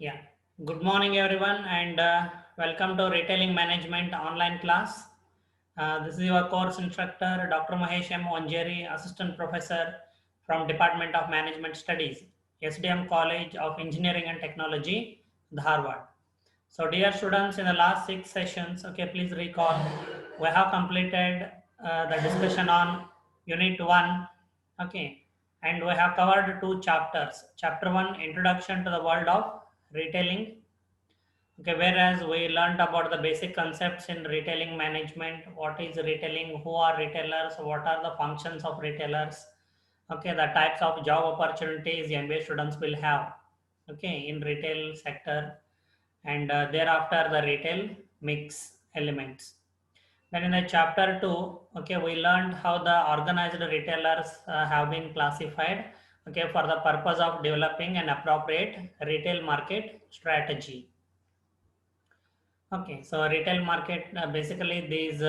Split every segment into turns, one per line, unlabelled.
Yeah. Good morning, everyone, and welcome to Retailing Management online class. This is your course instructor, Dr. Mahesh M. Onjeri, Assistant Professor from Department of Management Studies, SDM College of Engineering and Technology, Dharwad. So, dear students, in the last 6 sessions, okay, please recall we have completed the discussion on Unit 1, okay, and we have covered 2 chapters. Chapter 1, Introduction to the World of Retailing. Okay, whereas we learned about the basic concepts in retailing management, what is retailing, who are retailers, what are the functions of retailers, okay, the types of job opportunities MBA students will have, okay, in retail sector, and thereafter the retail mix elements. Then in the chapter 2, okay, we learned how the organized retailers have been classified, okay, for the purpose of developing an appropriate retail market strategy. Okay, so retail market, basically these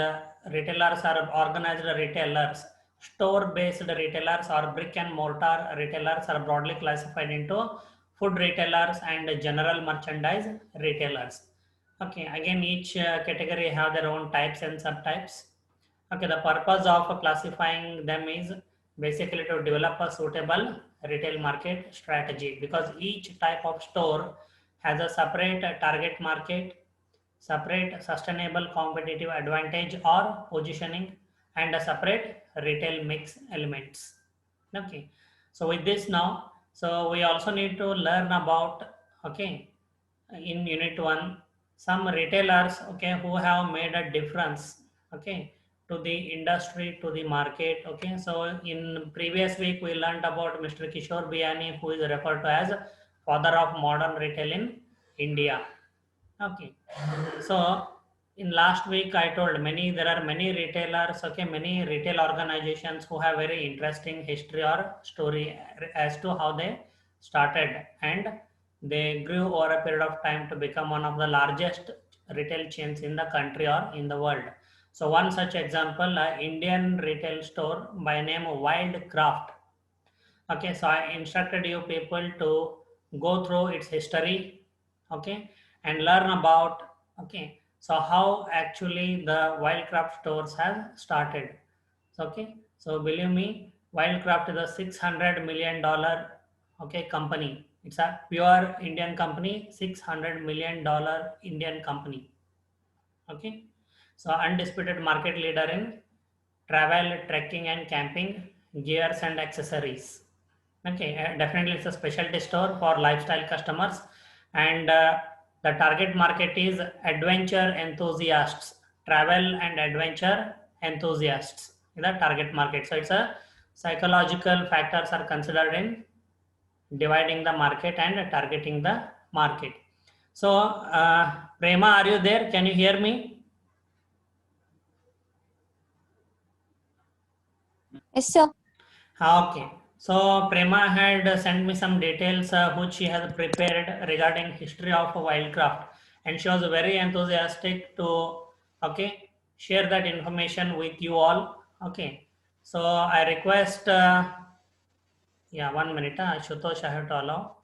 retailers are organized retailers, store-based retailers or brick and mortar retailers are broadly classified into food retailers and general merchandise retailers. Okay, again each category have their own types and subtypes. Okay, the purpose of classifying them is basically to develop a suitable retail market strategy, because each type of store has a separate target market, separate sustainable competitive advantage or positioning, and a separate retail mix elements. Okay, so with this now, so we also need to learn about, okay, in unit 1 some retailers, okay, who have made a difference, okay, to the industry, to the market. Okay, so in previous week we learned about Mr. Kishore Biyani, who is referred to as father of modern retail in India. Okay, so in last week I told there are many retailers, okay, many retail organizations who have very interesting history or story as to how they started, and they grew over a period of time to become one of the largest retail chains in the country or in the world. So one such example, Indian retail store by name Wildcraft. Okay, so I instructed you people to go through its history, okay, and learn about, okay, so how actually the Wildcraft stores have started. So, okay, so believe me, Wildcraft is a $600 million, okay, company. It's a pure Indian company, $600 million Indian company. Okay, so undisputed market leader in travel, trekking and camping gears and accessories. Okay, definitely it's a specialty store for lifestyle customers, and the target market is adventure enthusiasts, travel and adventure enthusiasts in the target market. So it's a psychological factors are considered in dividing the market and targeting the market. So Prema, are you there? Can you hear me?
Yes, sir.
Okay. So Prema had sent me some details which she has prepared regarding history of Wildcraft, and she was very enthusiastic to, okay, share that information with you all. Okay. So I request, yeah, 1 minute. Shutosh, I have to allow.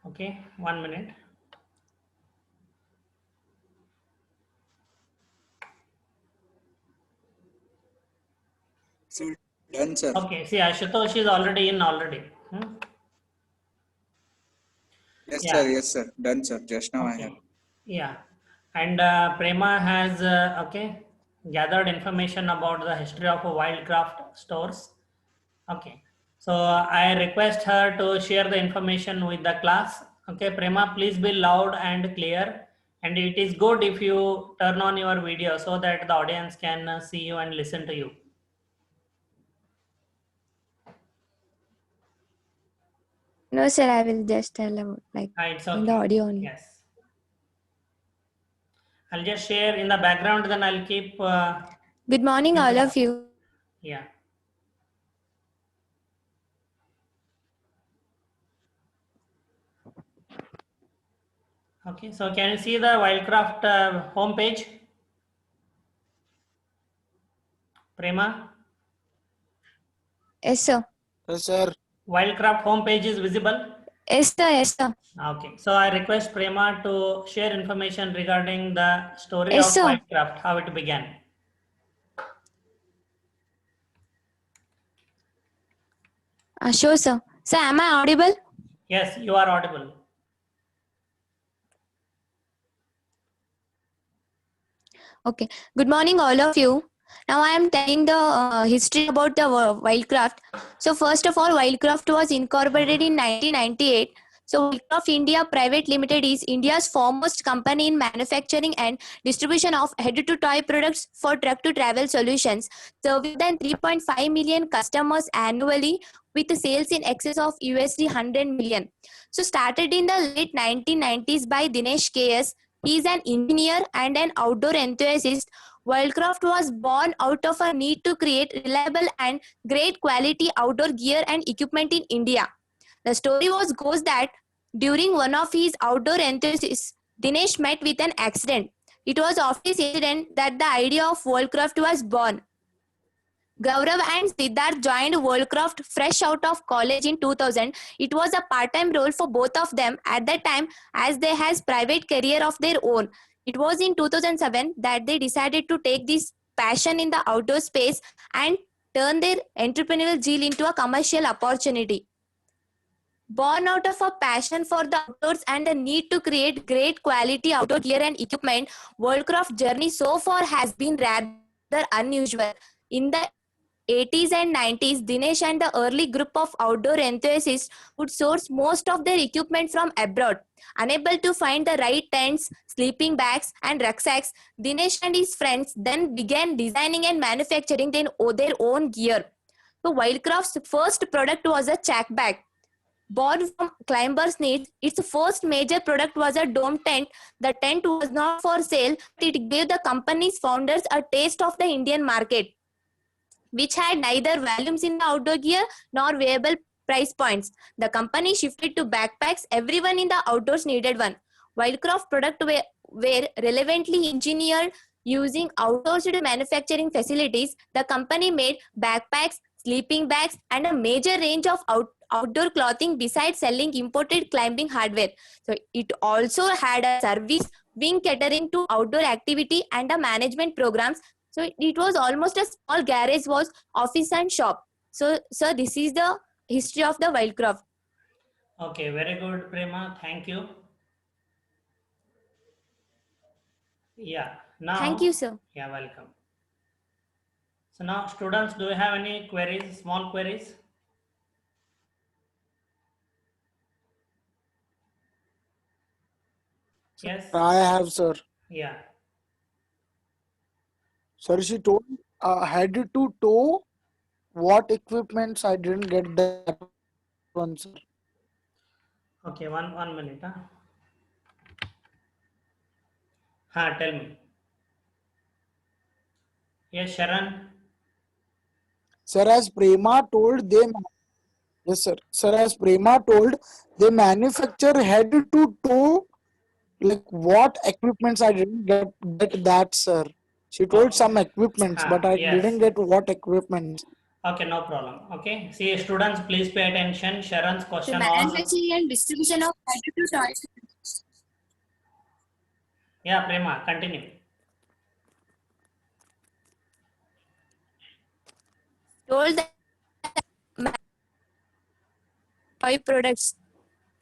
Okay, 1 minute.
Sir, done, sir.
Okay, see, Ashutosh is already in already.
Yes,
Yeah.
sir. Yes, sir. Done, sir. Just now I have.
Okay. Yeah. And Prema has, okay, gathered information about the history of Wildcraft stores. Okay. So I request her to share the information with the class. Okay, Prema, please be loud and clear. And it is good if you turn on your video so that the audience can see you and listen to you.
No, sir, I will just tell about
It's
in the
okay.
audio only.
Yes. I'll just share in the background, then I'll keep.
Good morning, all of you.
Yeah. Okay, so can you see the Wildcraft homepage? Prema?
Yes, sir.
Yes, sir.
Wildcraft homepage is visible?
Yes, sir. Yes, sir.
Okay. So I request Prema to share information regarding the story
Yes,
of
sir.
Wildcraft, how it began.
Sure, sir. Sir, am I audible?
Yes, you are audible.
Okay. Good morning, all of you. Now I am telling the history about the Wildcraft. So first of all, Wildcraft was incorporated in 1998. So Wildcraft India Private Limited is India's foremost company in manufacturing and distribution of head-to-toe products for truck-to-travel solutions, serving than 3.5 million customers annually with sales in excess of USD 100 million. So started in the late 1990s by Dinesh KS. He is an engineer and an outdoor enthusiast. Wildcraft was born out of a need to create reliable and great quality outdoor gear and equipment in India. The story goes that during one of his outdoor enthusiasts, Dinesh met with an accident. It was after this incident that the idea of Wildcraft was born. Gaurav and Siddharth joined Worldcraft fresh out of college in 2000. It was a part-time role for both of them at that time as they has private career of their own. It was in 2007 that they decided to take this passion in the outdoor space and turn their entrepreneurial zeal into a commercial opportunity. Born out of a passion for the outdoors and the need to create great quality outdoor gear and equipment, Worldcraft journey so far has been rather unusual. In the 80s and 90s, Dinesh and the early group of outdoor enthusiasts would source most of their equipment from abroad. Unable to find the right tents, sleeping bags, and rucksacks, Dinesh and his friends then began designing and manufacturing their own gear. So, Wildcraft's first product was a chack bag. Born from climbers' needs, its first major product was a dome tent. The tent was not for sale, but it gave the company's founders a taste of the Indian market, which had neither volumes in the outdoor gear nor variable price points. The company shifted to backpacks. Everyone in the outdoors needed one. Wildcraft products were relevantly engineered using outsourced manufacturing facilities. The company made backpacks, sleeping bags, and a major range of outdoor clothing besides selling imported climbing hardware. So it also had a service wing catering to outdoor activity and a management programs. So it was almost a small garage, was office and shop. So this is the history of the Wildcraft.
Okay, very good, Prema. Thank you. Yeah, now.
Thank you, sir.
Yeah, welcome. So now, students, do you have any queries, small queries? Yes.
I have, sir.
Yeah.
Sir, she told head to toe. What equipments? I didn't get that one, sir.
Okay, one minute. Tell me. Yes, Sharon.
Sir, as Prema told, yes, sir. Sir, as Prema told, they manufacture head to toe. Like what equipments? I didn't get that, sir. She told
Okay.
some equipments, but I
Yes.
didn't get what equipments.
Okay, no problem. Okay. See, students, please pay attention. Sharon's
The
question was.
manufacturing and distribution of head-to-toe.
Yeah, Prema, continue.
Told that toy products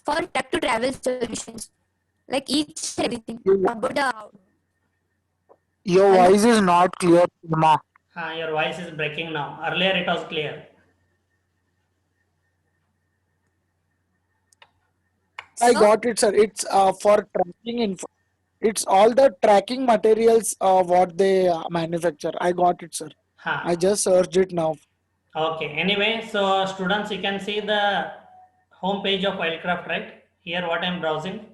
for truck to travel solutions, like each and everything about the.
Your
Hello?
voice is not clear, Prema.
Your voice is breaking now. Earlier it was clear.
I got it, sir. It's for tracking info. It's all the tracking materials what they manufacture. I got it, sir. I just searched it now.
Okay. Anyway, so students, you can see the home page of Wildcraft, right? Here, what I'm browsing.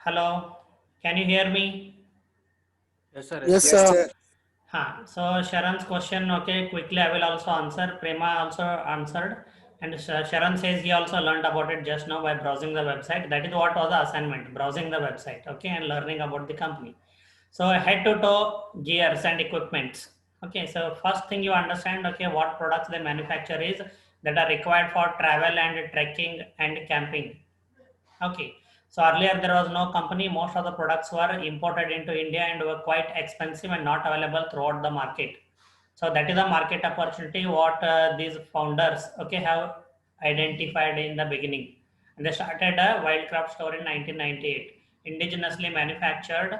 Hello, can you hear me?
Yes, sir.
Yes,
Yes,
sir.
sir.
So Sharon's question, okay, quickly I will also answer. Prema also answered, and Sharon says he also learned about it just now by browsing the website. That is what was the assignment, browsing the website, okay, and learning about the company. So head to toe gears and equipments. Okay, so first thing you understand, okay, what products they manufacture is that are required for travel and trekking and camping. Okay, so earlier there was no company. Most of the products were imported into India and were quite expensive and not available throughout the market. So that is the market opportunity what these founders, okay, have identified in the beginning. And they started a Wildcraft store in 1998. Indigenously manufactured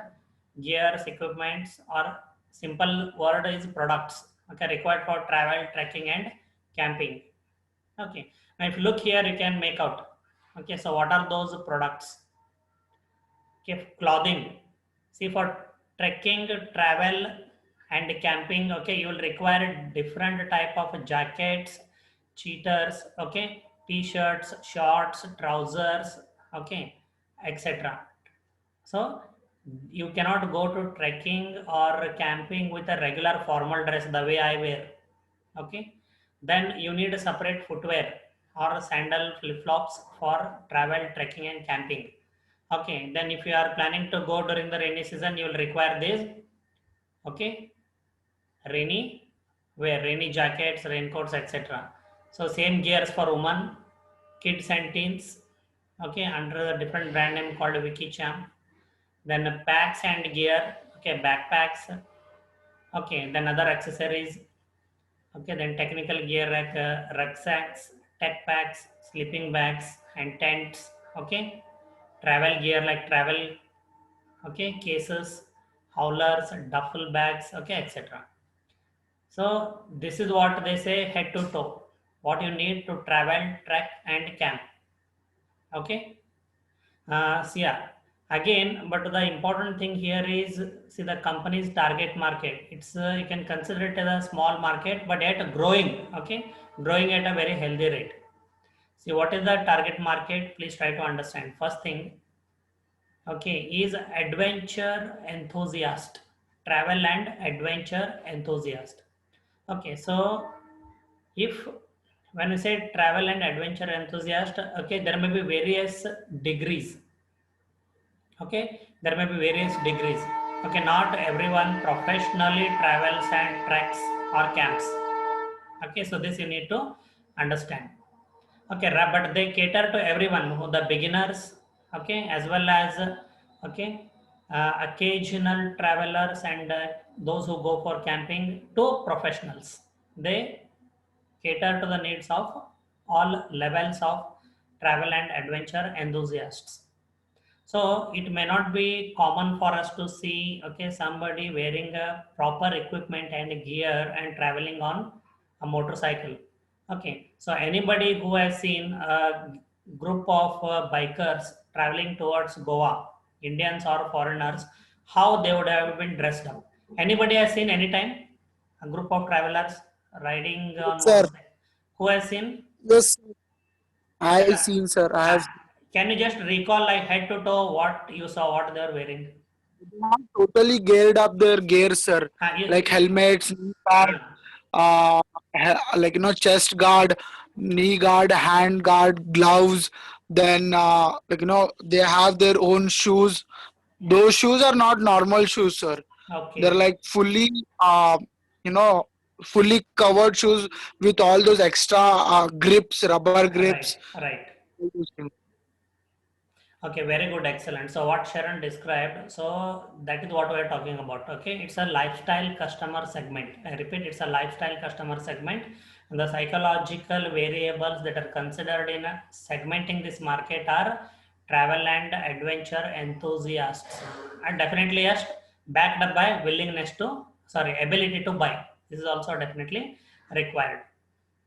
gears, equipments, or simple word is products, okay, required for travel, trekking, and camping. Okay, now if you look here, you can make out. Okay, so what are those products? Okay, clothing. See, for trekking, travel, and camping, okay, you will require different type of jackets, cheaters, okay, t-shirts, shorts, trousers, okay, etc. So you cannot go to trekking or camping with a regular formal dress the way I wear. Okay, then you need a separate footwear or sandal flip-flops for travel, trekking, and camping. Okay, then if you are planning to go during the rainy season, you will require this. Okay, rainy wear, rainy jackets, raincoats, etc. So same gears for women, kids and teens. Okay, under the different brand name called Wikichamp. Then packs and gear. Okay, backpacks. Okay, then other accessories. Okay, then technical gear like rucksacks, tech packs, sleeping bags, and tents. Okay, travel gear like travel, okay, cases, howlers, duffel bags, okay, etc. So this is what they say head to toe. What you need to travel, trek, and camp. Okay. So yeah, again, but the important thing here is see the company's target market. It's you can consider it as a small market, but yet growing. Okay, growing at a very healthy rate. See what is the target market? Please try to understand. First thing, okay, is adventure enthusiast, travel and adventure enthusiast. Okay, so if when we say travel and adventure enthusiast, okay, there may be various degrees. Okay, there may be various degrees. Okay, not everyone professionally travels and treks or camps. Okay, so this you need to understand. Okay, but they cater to everyone who the beginners, okay, as well as okay, occasional travelers and those who go for camping to professionals. They cater to the needs of all levels of travel and adventure enthusiasts. So it may not be common for us to see, okay, somebody wearing a proper equipment and gear and traveling on a motorcycle. Okay, so anybody who has seen a group of bikers traveling towards Goa, Indians or foreigners, how they would have been dressed up. Anybody has seen anytime a group of travelers riding on
Sir,
motorcycle? Who has seen?
yes, I
Okay,
seen, sir. I
uh,
have
can you just recall like head to toe what you saw, what they are wearing?
not totally geared up their gear, sir. Like helmets, knee guard,
uh,
like chest guard, knee guard, hand guard, gloves. Then they have their own shoes. Those shoes are not normal shoes, sir. They're
okay,
like fully, you know, fully covered shoes with all those extra grips, rubber grips.
right, right. Okay, very good, excellent. So what Sharon described, so that is what we are talking about. Okay, it's a lifestyle customer segment. I repeat, it's a lifestyle customer segment. And the psychological variables that are considered in segmenting this market are travel and adventure enthusiasts, and definitely yes, backed up by willingness to, sorry, ability to buy. This is also definitely required.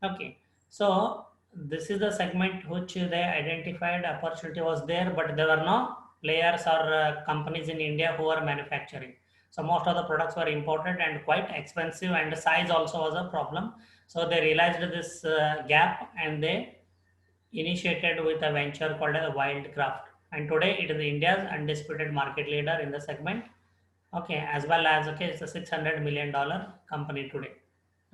Okay, so this is the segment which they identified opportunity was there, but there were no players or companies in India who were manufacturing. So most of the products were imported and quite expensive, and size also was a problem. So they realized this gap and they initiated with a venture called as Wildcraft. And today it is India's undisputed market leader in the segment. Okay, as well as okay, it's a $600 million company today.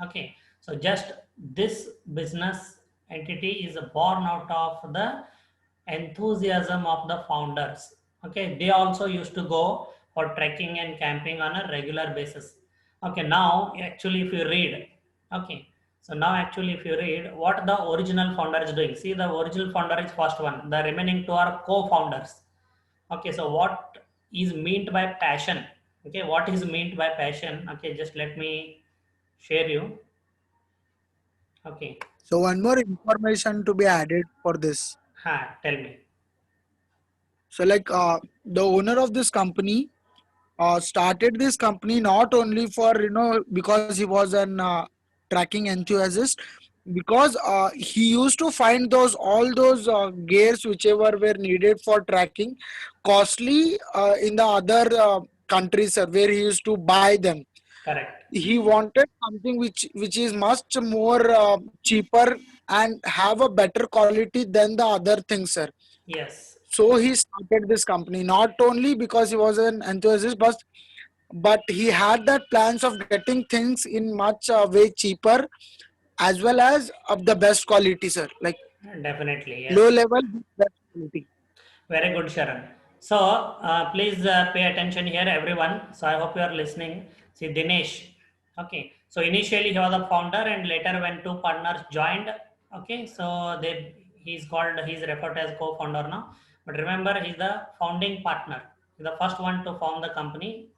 Okay, so just this business entity is born out of the enthusiasm of the founders. Okay, they also used to go for trekking and camping on a regular basis. Okay, now actually if you read, okay, so now actually if you read what the original founder is doing, see the original founder is first one, the remaining two are co-founders. Okay, so what is meant by passion? Okay, what is meant by passion? Okay, just let me share you. Okay,
So one more information to be added for this.
tell me.
So like the owner of this company started this company not only for because he was an tracking enthusiast, because he used to find those all those gears whichever were needed for tracking costly in the other countries where he used to buy them.
Correct.
He wanted something which is much more cheaper and have a better quality than the other things, sir.
Yes,
So he started this company not only because he was an enthusiast, but he had that plans of getting things in much way cheaper as well as of the best quality, sir. Like
definitely.
low
Yes.
level, best quality.
Very good, Sharon. So please pay attention here, everyone. So I hope you are listening. See, Dinesh. Okay. So initially he was a founder, and later when two partners joined, okay, so he's referred as co-founder now. But remember, he's the founding partner. He's the first one to form the company.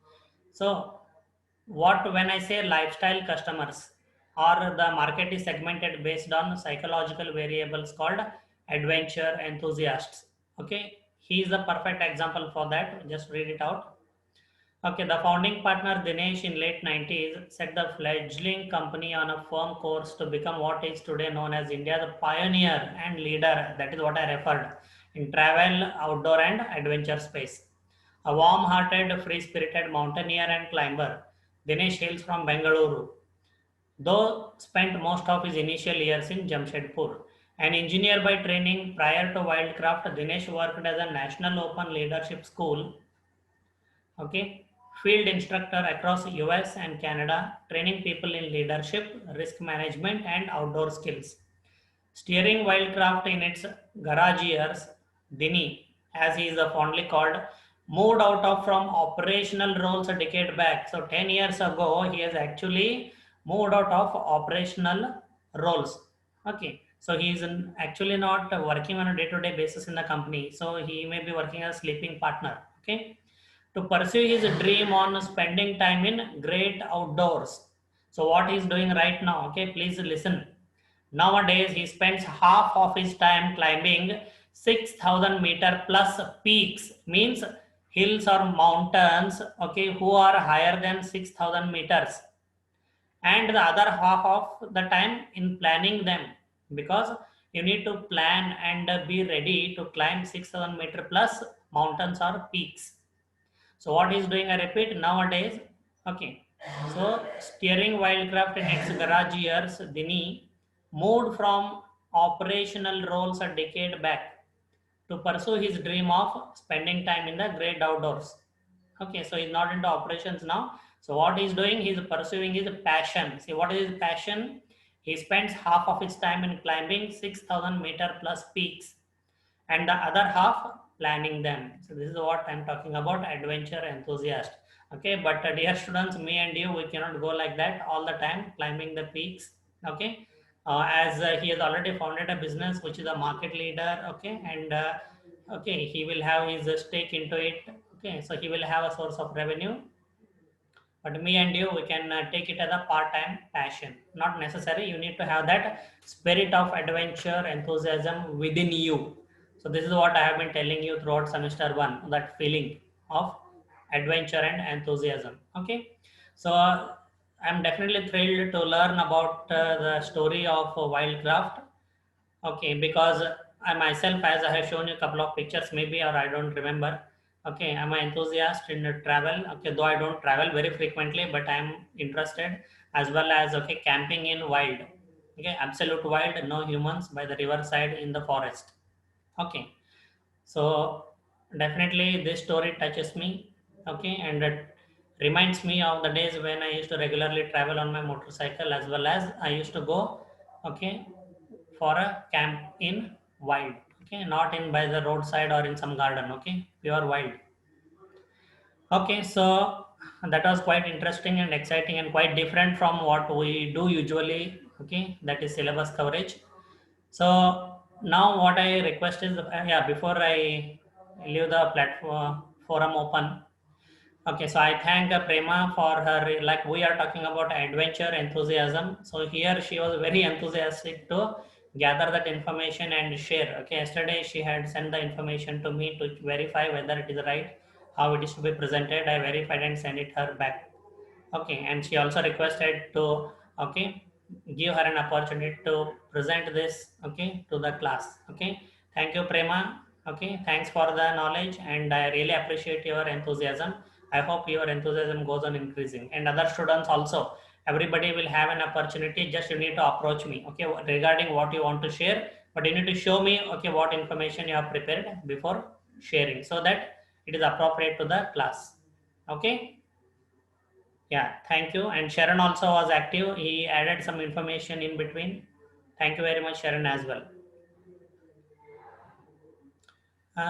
So what when I say lifestyle customers, or the market is segmented based on psychological variables called adventure enthusiasts. Okay, he is the perfect example for that. Just read it out. Okay, the founding partner Dinesh in late 90s set the fledgling company on a firm course to become what is today known as India's pioneer and leader. That is what I referred in travel, outdoor, and adventure space. A warm-hearted, free-spirited mountaineer and climber, Dinesh hails from Bengaluru, though spent most of his initial years in Jamshedpur. An engineer by training, prior to Wildcraft, Dinesh worked as a National Open Leadership School, okay, field instructor across US and Canada, training people in leadership, risk management, and outdoor skills. Steering Wildcraft in its garage years, Dini, as he is fondly called, moved out of from operational roles a decade back. So 10 years ago, he has actually moved out of operational roles. Okay. So he is actually not working on a day-to-day basis in the company. So he may be working as a sleeping partner. Okay. To pursue his dream on spending time in great outdoors. So what he is doing right now, okay, please listen. Nowadays, he spends half of his time climbing 6,000 meter plus peaks, means hills or mountains, okay, who are higher than 6,000 meters, and the other half of the time in planning them, because you need to plan and be ready to climb 6,000 meter plus mountains or peaks. So what he's doing, I repeat, nowadays, okay. So steering Wildcraft in its garage years, Dini moved from operational roles a decade back to pursue his dream of spending time in the great outdoors. Okay, so he's not into operations now. So what he's doing, he's pursuing his passion. See, what is his passion? He spends half of his time in climbing 6,000 meter plus peaks, and the other half planning them. So this is what I'm talking about, adventure enthusiast. Okay, but dear students, me and you, we cannot go like that all the time climbing the peaks. Okay, as he has already founded a business which is a market leader. Okay, and okay, he will have his stake into it. Okay, so he will have a source of revenue. But me and you, we can take it as a part-time passion. Not necessary. You need to have that spirit of adventure, enthusiasm within you. So this is what I have been telling you throughout semester one. That feeling of adventure and enthusiasm. Okay. So I'm definitely thrilled to learn about the story of Wildcraft. Okay, because I myself, as I have shown you a couple of pictures, maybe, or I don't remember. Okay, I'm an enthusiast in travel. Okay, though I don't travel very frequently, but I'm interested, as well as okay, camping in wild. Okay, absolute wild, no humans, by the riverside in the forest. Okay, so definitely this story touches me. Okay, and it reminds me of the days when I used to regularly travel on my motorcycle, as well as I used to go, okay, for a camp in wild. Okay, not in by the roadside or in some garden. Okay, pure wild. Okay, so that was quite interesting and exciting and quite different from what we do usually. Okay, that is syllabus coverage. So now what I request is, yeah, before I leave the platform forum open, okay, so I thank Prema for her, like we are talking about adventure enthusiasm. So here she was very enthusiastic to gather that information and share. Okay, yesterday she had sent the information to me to verify whether it is right, how it is to be presented. I verified and sent it her back. Okay, and she also requested to, okay, give her an opportunity to present this, okay, to the class. Okay, thank you, Prema. Okay, thanks for the knowledge, and I really appreciate your enthusiasm. I hope your enthusiasm goes on increasing, and other students also. Everybody will have an opportunity. Just you need to approach me, okay, regarding what you want to share. But you need to show me, okay, what information you have prepared before sharing, so that it is appropriate to the class. Okay. Yeah, thank you. And Sharon also was active. He added some information in between. Thank you very much, Sharon, as well.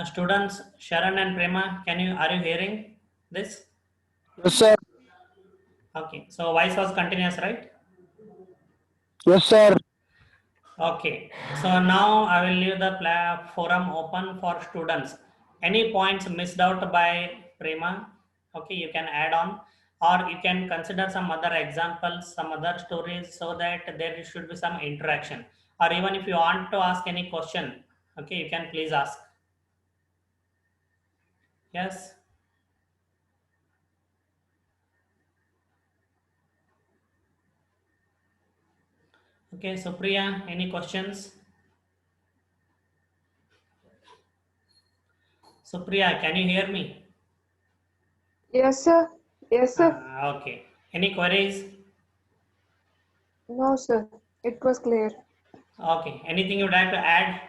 Students, Sharon and Prema, are you hearing this?
Yes, sir.
Okay, so voice was continuous, right?
Yes, sir.
Okay, so now I will leave the forum open for students. Any points missed out by Prema, okay, you can add on, or you can consider some other examples, some other stories, so that there should be some interaction. Or even if you want to ask any question, okay, you can please ask. Yes. Okay, Supriya, any questions? Supriya, can you hear me?
Yes, sir. Yes, sir.
Okay. Any queries?
No, sir. It was clear.
Okay. Anything you'd like to add?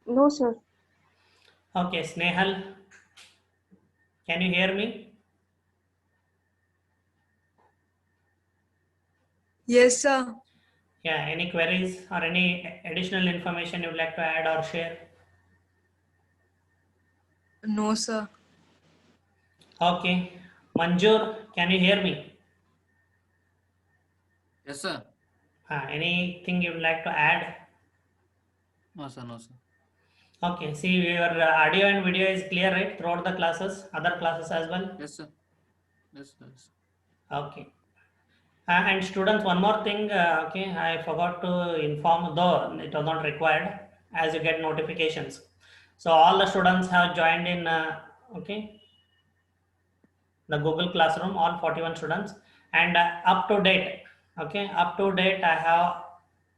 No, sir.
Okay, Snehal, can you hear me?
Yes, sir.
Yeah, any queries or any additional information you'd like to add or share?
No, sir.
Okay. Manjur, can you hear me?
Yes, sir.
Anything you'd like to add?
No, sir. No, sir.
Okay, see your audio and video is clear, right? Throughout the classes, other classes as well?
Yes, sir. Yes, sir. Yes.
Okay. And students, one more thing, okay, I forgot to inform, though it was not required, as you get notifications. So all the students have joined in, okay, the Google Classroom, all 41 students, and up to date, okay, up to date, I have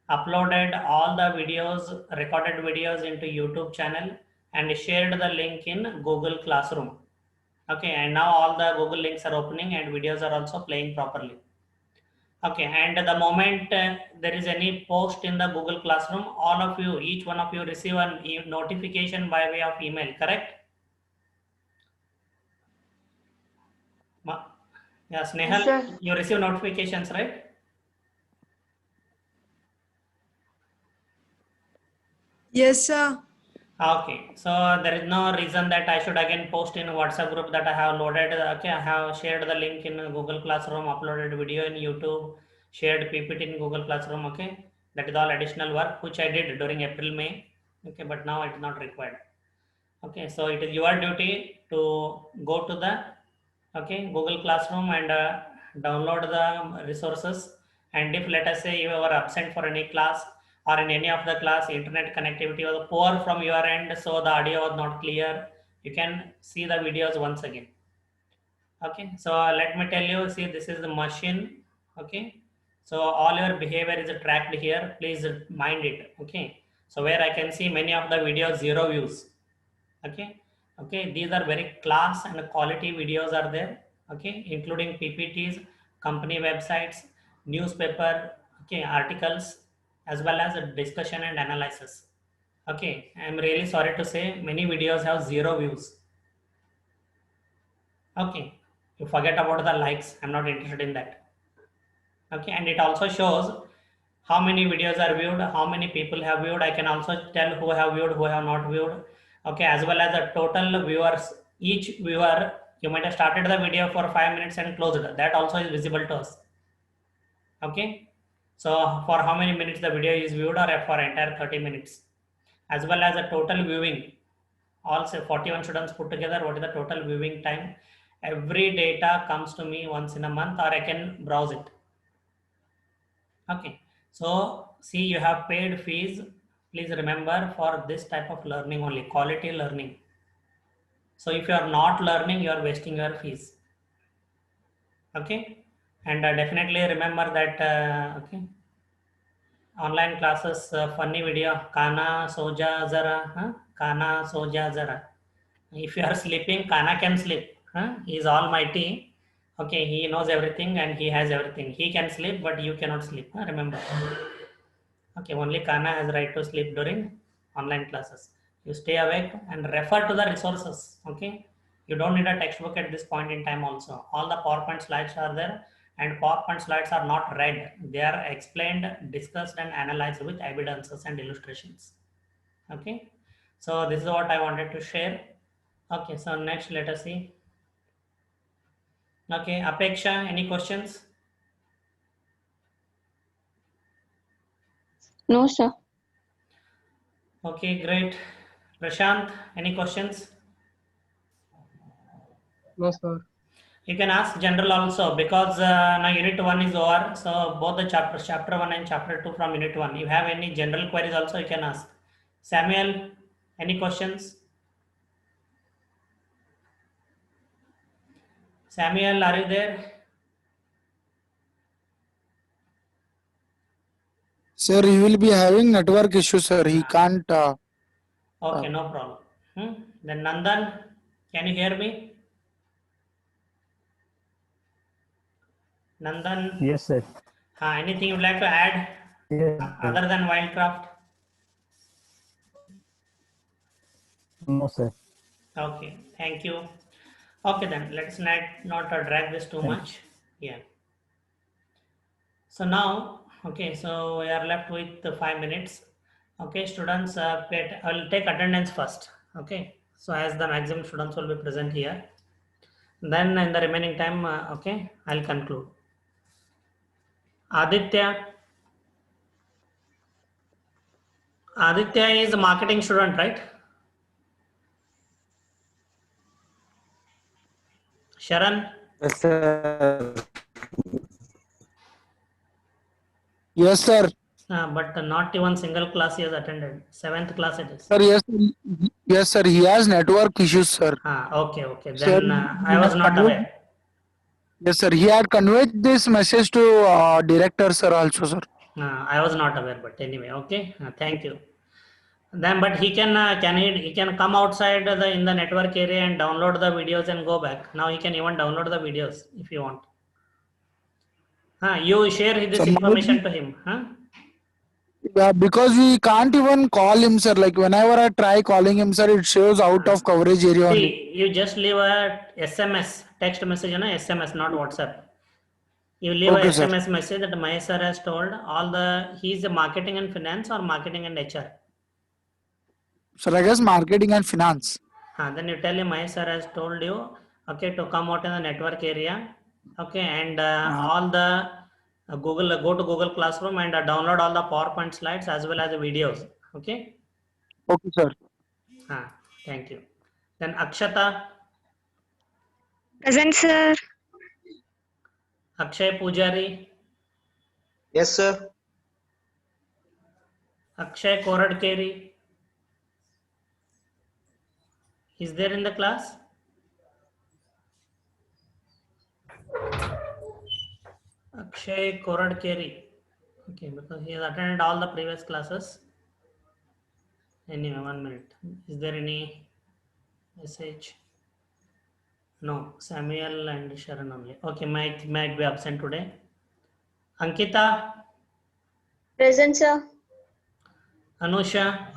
uploaded all the videos, recorded videos into YouTube channel and shared the link in Google Classroom. Okay, and now all the Google links are opening and videos are also playing properly. Okay, and the moment there is any post in the Google Classroom, all of you, each one of you receive a notification by way of email, correct? Yeah, Snehal,
sir.
you receive notifications, right?
Yes, sir.
Okay, so there is no reason that I should again post in WhatsApp group that I have loaded. Okay, I have shared the link in Google Classroom, uploaded video in YouTube, shared PPT in Google Classroom. Okay, that is all additional work which I did during April, May. Okay, but now it is not required. Okay, so it is your duty to go to the, okay, Google Classroom and download the resources. And if let us say you are absent for any class, or in any of the class internet connectivity was poor from your end, so the audio was not clear, you can see the videos once again. Okay, so let me tell you, see, this is the machine. Okay, so all your behavior is tracked here, please mind it. Okay, so where I can see many of the videos 0 views. Okay, okay, these are very class and quality videos are there. Okay, including PPTs, company websites, newspaper, okay, articles, as well as a discussion and analysis. Okay, I'm really sorry to say many videos have 0 views. Okay, you forget about the likes, I'm not interested in that. Okay, and it also shows how many videos are viewed, how many people have viewed. I can also tell who have viewed, who have not viewed. Okay, as well as the total viewers. Each viewer, you might have started the video for 5 minutes and closed it. That also is visible to us. Okay, so for how many minutes the video is viewed, or for entire 30 minutes, as well as the total viewing. Also 41 students put together, what is the total viewing time? Every data comes to me once in a month, or I can browse it. Okay, so see, you have paid fees. Please remember, for this type of learning only, quality learning. So if you are not learning, you are wasting your fees. Okay, and definitely remember that. Okay, online classes, funny video, Kana Soja Zara, huh? Kana Soja Zara. If you are sleeping, Kana can sleep. Huh? He is almighty. Okay, he knows everything and he has everything. He can sleep, but you cannot sleep. Huh? Remember. Okay, only Kana has right to sleep during online classes. You stay awake and refer to the resources. Okay, you don't need a textbook at this point in time. Also, all the PowerPoint slides are there, and PowerPoint slides are not read. They are explained, discussed, and analyzed with evidences and illustrations. Okay, so this is what I wanted to share. Okay, so next let us see. Okay, Apeksha, any questions?
No, sir.
Okay, great. Prashant, any questions?
No, sir.
You can ask general also, because now unit 1 is over. So both the chapters, chapter 1 and chapter 2 from unit 1. You have any general queries also, you can ask. Samuel, any questions? Samuel, are you there?
Sir, he will be having network issue, sir. He can't.
Okay, no problem. Then Nandan, can you hear me? Nandan,
Yes, sir.
anything you'd like to add
Yes,
other than Wildcraft?
no, sir.
Okay, thank you. Okay, then let's not drag this too much. Yeah. So now, okay, so we are left with 5 minutes. Okay, students, I will take attendance first. Okay, so as the maximum students will be present here, then in the remaining time, okay, I'll conclude. Aditya is a marketing student, right? Sharan?
Yes, sir.
Yes, sir.
But not even single class he has attended. 7th class it is.
Sir, yes, yes, sir. He has network issues, sir.
Okay.
Sir,
Then I was not aware.
Yes, sir. He had conveyed this message to director, sir, also, sir.
I was not aware, but anyway, okay. Thank you. Then, but he can he can come outside in the network area and download the videos and go back. Now he can even download the videos if you want. You share this
Sir,
information to him.
Yeah, because we can't even call him, sir. Like whenever I try calling him, sir, it shows out of coverage area only.
See, you just leave a SMS, text message, SMS, not WhatsApp. You leave a
Okay, sir.
SMS message that Mahesh sir has told he's a marketing and finance or marketing and HR.
Sir, I guess marketing and finance.
Then you tell him Mahesh sir has told you, okay, to come out in the network area, okay, and all the go to Google Classroom and download all the PowerPoint slides as well as the videos, okay.
Okay, sir.
Thank you. Then Akshata,
Present, sir.
Akshay Pujari,
Yes, sir.
Akshay Koradkeri, is there in the class? Akshay Koradkeri. Okay, because he has attended all the previous classes. Anyway, 1 minute. Is there any message? No, Samuel and Sharon only. Okay, might be absent today. Ankita,
Present, sir.
Anusha,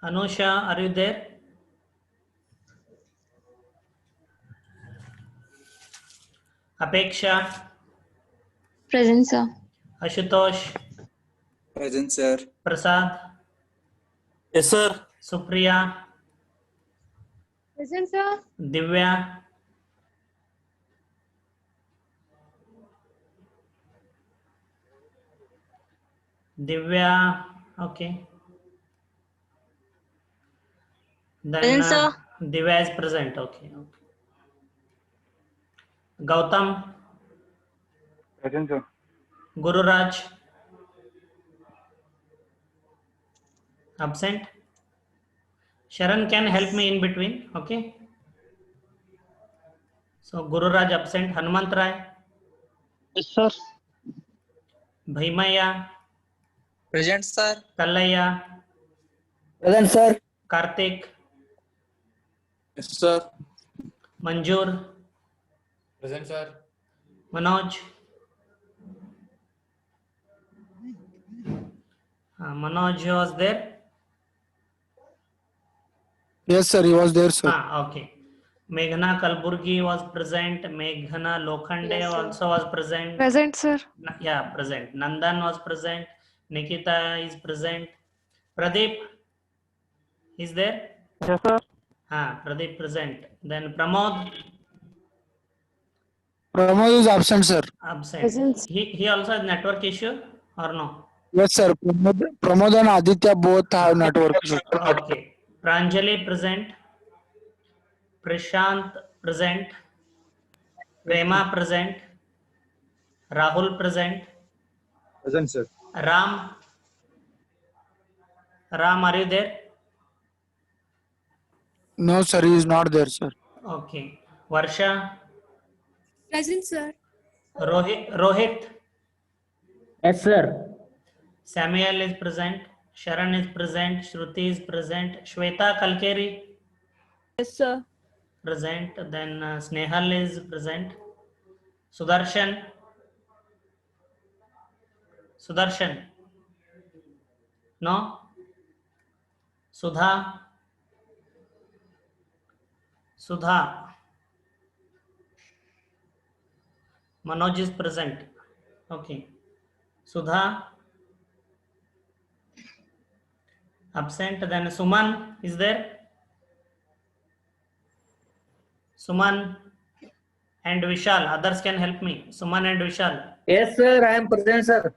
are you there? Apeksha,
Present, sir.
Ashutosh,
Present, sir.
Prasad,
Yes, sir.
Supriya,
Present, sir.
Divya, Divya, okay. Then Divya is present, okay. Gautam,
Present, sir.
Guru Raj, absent. Sharon can help me in between, okay. So Guru Raj absent. Hanumant Rai,
Yes, sir.
Bhimaya,
Present, sir.
Kallaya,
Present, sir.
Karthik,
Yes, sir.
Manjur,
Present, sir.
Manoj, Manoj was there.
Yes, sir. He was there, sir.
Okay. Meghna Kalburgi was present. Meghna Lokhande
Yes, sir.
also was present.
Present, sir.
Yeah, present. Nandan was present. Nikita is present. Pradeep is there.
Yes, sir.
Pradeep present. Then Pramod
Pramod is absent, sir.
absent.
Present.
He also has network issue or no?
Yes, sir. Pramod and Aditya both have network issues.
Okay. Pranjali present. Prashant present. Prema present. Rahul present.
Present, sir.
Ram, are you there?
No, sir. He is not there, sir.
Okay. Varsha,
Present, sir.
Rohit,
Yes, sir.
Samuel is present. Sharon is present. Shruti is present. Shweta Kalkeri
Yes, sir.
present. Then Snehal is present. Sudarshan, no. Sudha, Manoj is present. Okay. Sudha, absent. Then Suman is there. Suman and Vishal. Others can help me. Suman and Vishal.
Yes, sir. I am present, sir.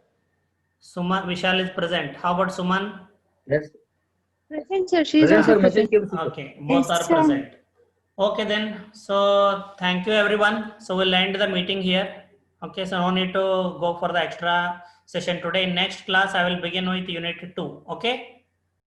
Vishal is present. How about Suman?
Yes.
Present, sir. She is
Present,
also
sir.
present.
Message came, sir.
Okay, both are present. Okay then. So thank you everyone. So we'll end the meeting here. Okay, so no need to go for the extra session today. In next class, I will begin with unit 2. Okay.